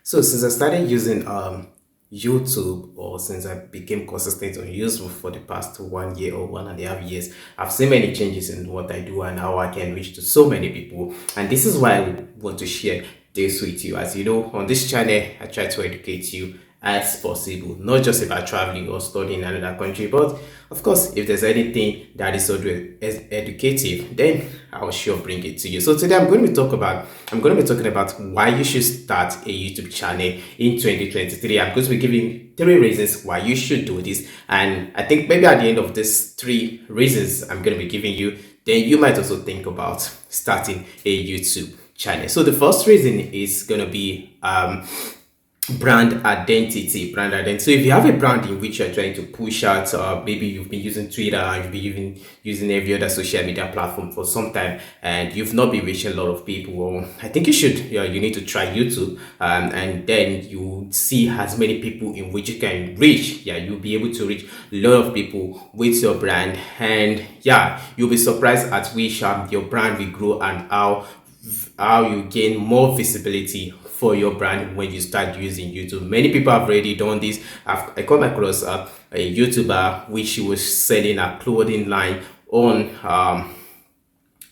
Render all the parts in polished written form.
So since I started using YouTube, or since I became consistent on YouTube for the past 1 year or 1.5 years, I've seen many changes in what I do and how I can reach to so many people. And this is why I want to share this with you. As you know, on this channel, I try to educate you as possible, not just about traveling or studying in another country, but of course, if there's anything that is so educative, then I'll sure bring it to you. So today I'm going to be talking about why you should start a YouTube channel in 2023. I'm going to be giving 3 reasons why you should do this, and I think maybe at the end of these 3 reasons I'm going to be giving you, then you might also think about starting a YouTube channel. So the first reason is going to be brand identity. So if you have a brand in which you're trying to push out, maybe you've been using Twitter, you've been using every other social media platform for some time, and you've not been reaching a lot of people, well, I think you should, you need to try YouTube, and then you see as many people in which you can reach. Yeah, you'll be able to reach a lot of people with your brand, and yeah, you'll be surprised at which your brand will grow, and how you gain more visibility for your brand when you start using YouTube. Many people have already done this. I come across a YouTuber which was selling a clothing line on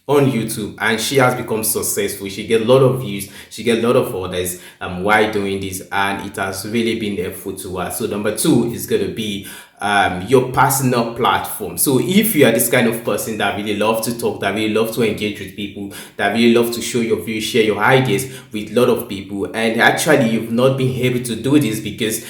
YouTube, and she has become successful. She get a lot of views, she get a lot of orders while doing this, and it has really been helpful to her. So number 2 is going to be your personal platform. So if you are this kind of person that really love to talk, that really love to engage with people, that really love to show your views, share your ideas with a lot of people, and actually you've not been able to do this because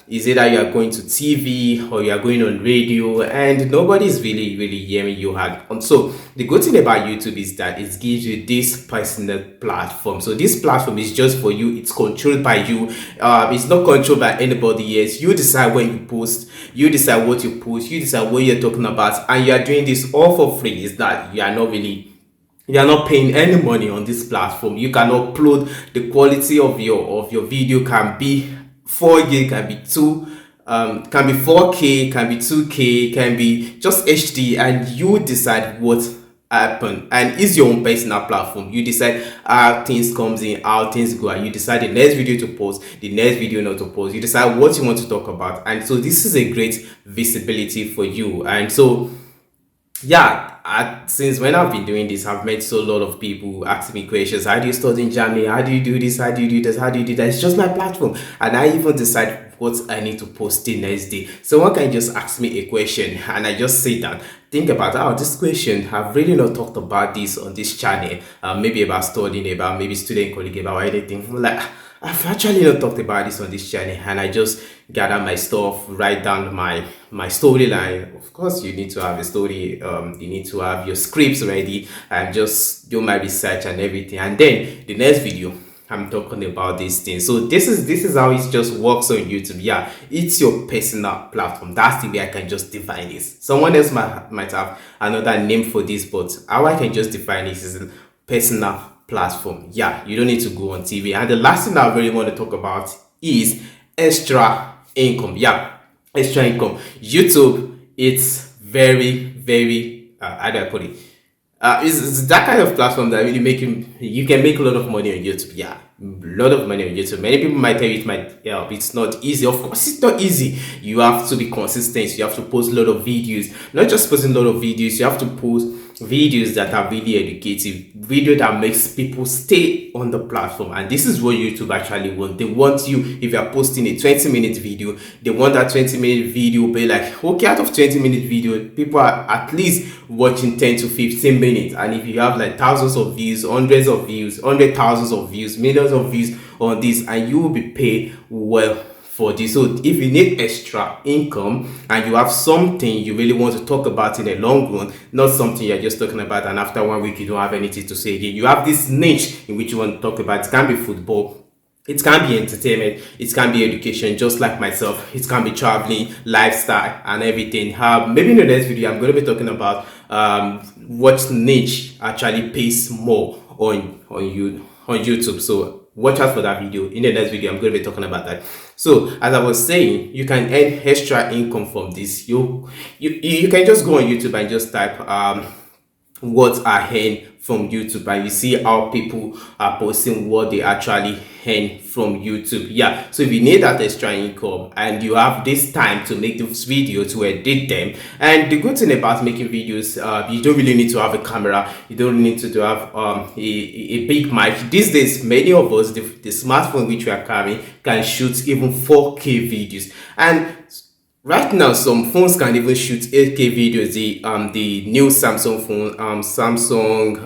is either you are going to TV or you are going on radio and nobody's really hearing you hard. So the good thing about YouTube is that it gives you this personal platform. So this platform is just for you. It's controlled by you. It's not controlled by anybody else. You decide when you post, you decide what you post, you decide what you're talking about, and you are doing this all for free. Is that you are not paying any money on this platform. You can upload. The quality of your video can be 4 gig, can be 2, can be 4K, can be 2K, can be just HD, and you decide what happen. And it's your own personal platform. You decide how things comes in, how things go, and you decide the next video to post, the next video not to post. You decide what you want to talk about, and so this is a great visibility for you. And so yeah, since when I've been doing this, I've met so a lot of people asking me questions. How do you study in Germany? How do you do this? How do you do this? How do you do that? It's just my platform, and I even decide what I need to post the next day. Someone can just ask me a question, and I just sit down, think about, oh, this question, I've really not talked about this on this channel. Maybe about studying, about maybe student colleague, about anything. Like, I've actually not talked about this on this channel, and I just gather my stuff, write down my storyline. Of course, you need to have a story. You need to have your scripts ready, and just do my research and everything. And then the next video, I'm talking about these things. So this is how it just works on YouTube. Yeah, it's your personal platform. That's the way I can just define this. Someone else might have another name for this, but how I can just define this is personal platform. Yeah, you don't need to go on TV. And the last thing I really want to talk about is extra income. Yeah, extra income. YouTube, it's very how do I put it? It's that kind of platform that really you can make a lot of money on YouTube. Yeah, a lot of money on YouTube. Many people might tell you it might help. It's not easy. Of course, it's not easy. You have to be consistent. You have to post a lot of videos. Not just posting a lot of videos. You have to post videos that are really educative, video that makes people stay on the platform. And this is what YouTube actually want. They want you, if you are posting a 20-minute video, they want that 20-minute video be like, okay, out of 20-minute video, people are at least watching 10 to 15 minutes. And if you have like thousands of views, hundreds of views, hundred thousands of views, millions of views on this, and you will be paid well for this. So if you need extra income and you have something you really want to talk about in the long run, not something you're just talking about and after 1 week you don't have anything to say again, you have this niche in which you want to talk about. It can be football, it can be entertainment, it can be education, just like myself, it can be traveling, lifestyle, and everything. Maybe in the next video I'm going to be talking about what niche actually pays more on YouTube. So watch out for that video. In the next video I'm going to be talking about that. So as I was saying, you can earn extra income from this. You can just go on YouTube and just type what I earn from YouTube, and you see how people are posting what they actually earn from YouTube. Yeah, so if you need that extra income and you have this time to make this video, to edit them, and the good thing about making videos, you don't really need to have a camera, you don't need to have a big mic. These days, many of us, the smartphone which we are carrying can shoot even 4K videos, and right now, some phones can even shoot 8K videos. The new Samsung phone, Samsung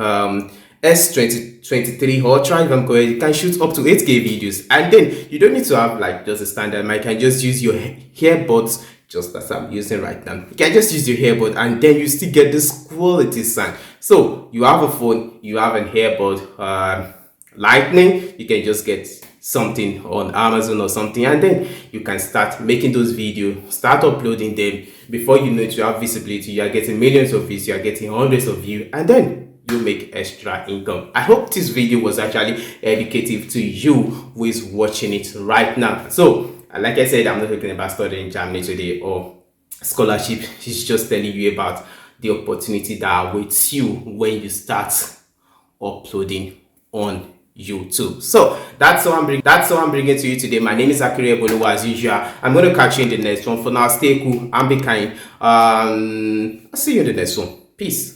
S23 Ultra, if I'm correct, it can shoot up to 8K videos. And then you don't need to have like just a standard mic. You can just use your earbuds, just as I'm using right now. You can just use your earbud, and then you still get this quality sound. So you have a phone, you have an earbud, lightning, you can just get something on Amazon or something, and then you can start making those videos, start uploading them. Before you know it, you have visibility, you are getting millions of views, you are getting hundreds of views, and then you make extra income. I hope this video was actually educative to you who is watching it right now. So like I said, I'm not talking about studying Germany today or scholarship. It's just telling you about the opportunity that awaits you when you start uploading on YouTube. So that's all I'm bringing to you today. My name is Akere Boluwa, as usual. I'm going to catch you in the next one. For now, stay cool and be kind. I'll see you in the next one. Peace.